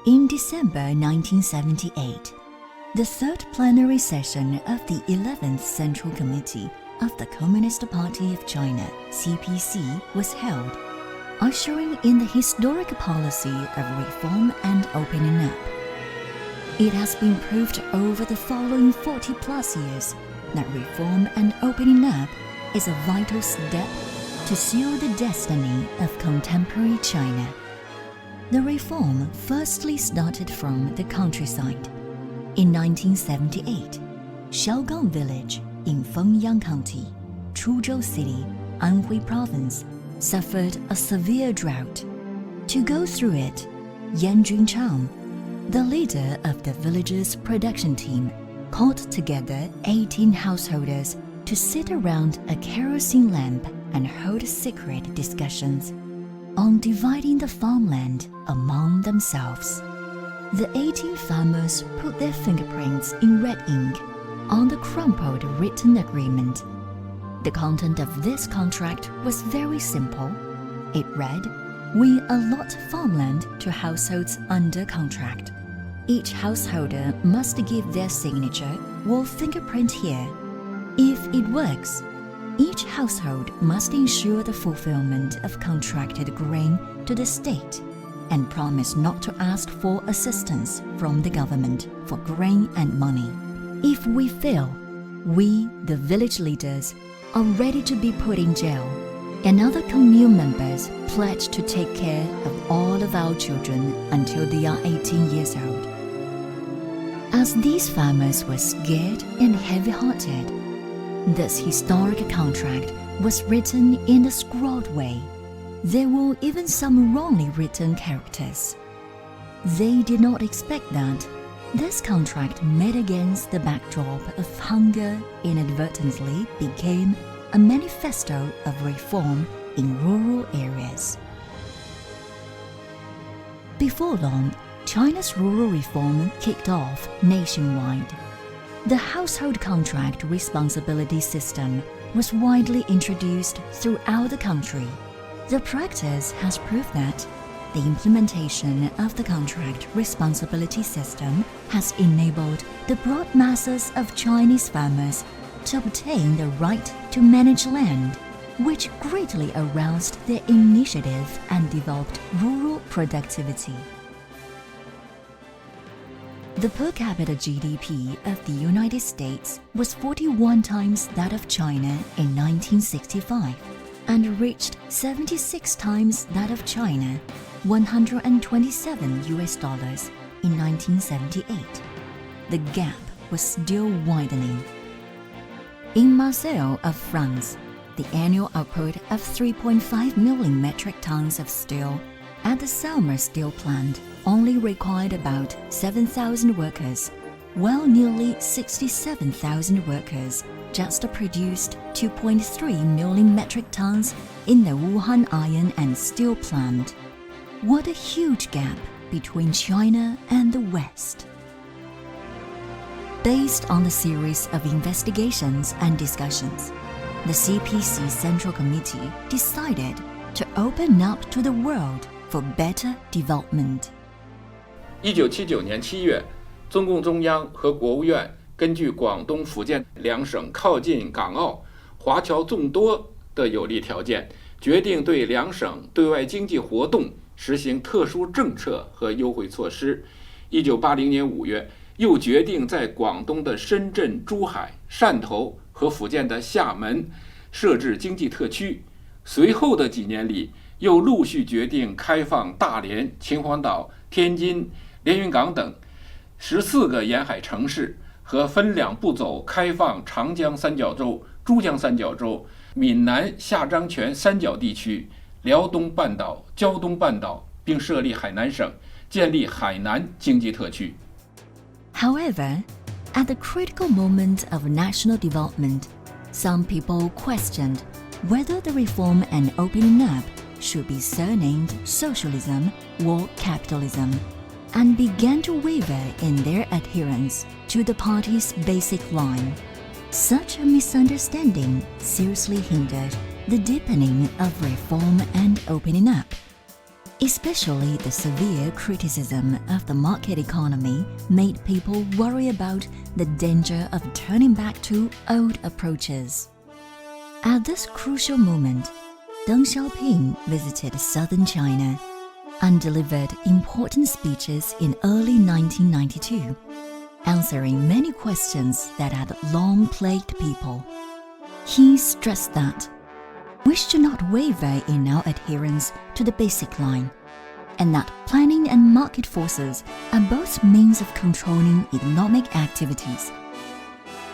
In December 1978, the third plenary session of the 11th Central Committee of the Communist Party of China, CPC, was held, ushering in the historic policy of reform and opening up. It has been proved over the following 40-plus years that reform and opening up is a vital step to seal the destiny of contemporary China. The reform firstly started from the countryside. In 1978, Xiaogang Village in Fengyang County, Chuzhou City, Anhui Province, suffered a severe drought. To go through it, Junchang, the leader of the village's production team, called together 18 householders to sit around a kerosene lamp and hold secret discussions on dividing the farmland among themselves. The 18 farmers put their fingerprints in red ink on the crumpled written agreement. The content of this contract was very simple. It read, "We allot farmland to households under contract. Each householder must give their signature or fingerprint here. If it works, each household must ensure the fulfillment of contracted grain to the state and promise not to ask for assistance from the government for grain and money. If we fail, we, the village leaders, are ready to be put in jail, and other commune members pledge to take care of all of our children until they are 18 years old." As these farmers were scared and heavy-hearted, this historic contract was written in a scrawled way. There were even some wrongly written characters. They did not expect that this contract made against the backdrop of hunger inadvertently became a manifesto of reform in rural areas. Before long, China's rural reform kicked off nationwide. The household contract responsibility system was widely introduced throughout the country. The practice has proved that the implementation of the contract responsibility system has enabled the broad masses of Chinese farmers to obtain the right to manage land, which greatly aroused their initiative and developed rural productivity. The per capita GDP of the United States was 41 times that of China in 1965 and reached 76 times that of China, $127 in 1978. The gap was still widening. In Marseille of France, the annual output of 3.5 million metric tons of steel at the Salmer steel plant only required about 7,000 workers, while nearly 67,000 workers just produced 2.3 million metric tons in the Wuhan iron and steel plant. What a huge gap between China and the West. Based on the series of investigations and discussions, the CPC Central Committee decided to open up to the world for better development. 1979年7月，中共中央和国务院根据广东、福建两省靠近港澳、华侨众多的有利条件，决定对两省对外经济活动实行特殊政策和优惠措施。1980年5月，又决定在广东的深圳、珠海、汕头和福建的厦门设置经济特区。随后的几年里，又陆续决定开放大连、秦皇岛、天津、连云港等14个沿海城市，和分两步走开放长江三角洲、珠江三角洲、闽南下漳泉三角地区、辽东半岛、胶东半岛，并设立海南省，建立海南经济特区。 However, at the critical moment of national development, some people questioned whether the reform and opening up should be surnamed socialism or capitalism, and began to waver in their adherence to the party's basic line. Such a misunderstanding seriously hindered the deepening of reform and opening up. Especially the severe criticism of the market economy made people worry about the danger of turning back to old approaches. At this crucial moment, Deng Xiaoping visited southern China and delivered important speeches in early 1992, answering many questions that had long plagued people. He stressed that we should not waver in our adherence to the basic line, and that planning and market forces are both means of controlling economic activities.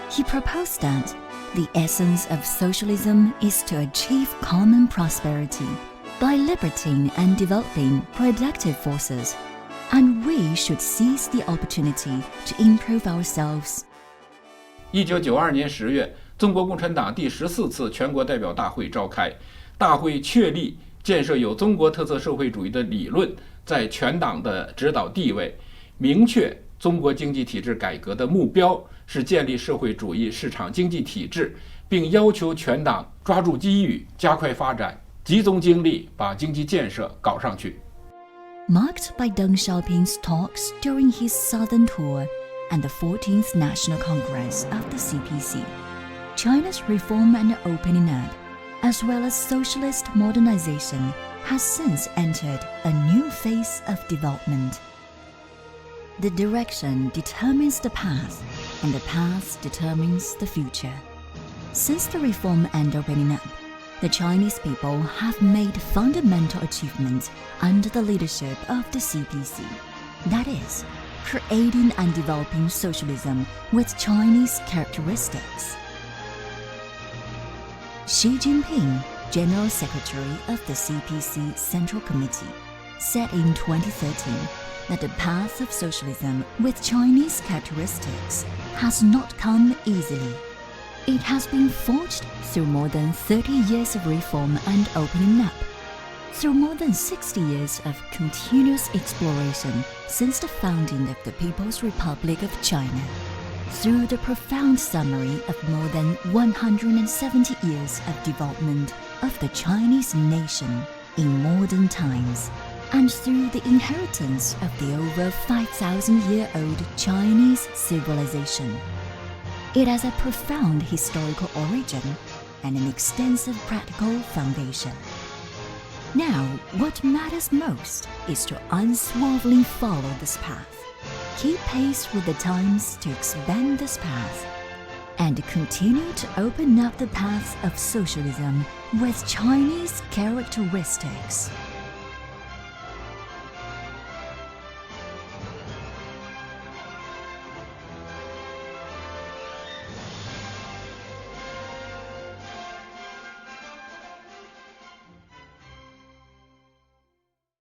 He proposed that the essence of socialism is to achieve common prosperity by liberating and developing productive forces, and we should seize the opportunity to improve ourselves. 1992年10月，中国共产党第14次全国代表大会召开，大会确立建设有中国特色社会主义的理论在全党的指导地位，明确中国经济体制改革的目标是建立社会主义市场经济体制，并要求全党抓住机遇，加快发展，集中精力把经济建设搞上去。 Marked by Deng Xiaoping's talks during his southern tour and the 14th National Congress of the CPC, China's reform and opening up, as well as socialist modernization, has since entered a new phase of development. The direction determines the path, and the path determines the future. Since the reform and opening up, the Chinese people have made fundamental achievements under the leadership of the CPC. That is, creating and developing socialism with Chinese characteristics. Xi Jinping, General Secretary of the CPC Central Committee, said in 2013 that the path of socialism with Chinese characteristics has not come easily. It has been forged through more than 30 years of reform and opening up, through more than 60 years of continuous exploration since the founding of the People's Republic of China, through the profound summary of more than 170 years of development of the Chinese nation in modern times, and through the inheritance of the over 5,000-year-old Chinese civilization. It has a profound historical origin and an extensive practical foundation. Now, what matters most is to unswervingly follow this path, keep pace with the times to expand this path, and continue to open up the path of socialism with Chinese characteristics.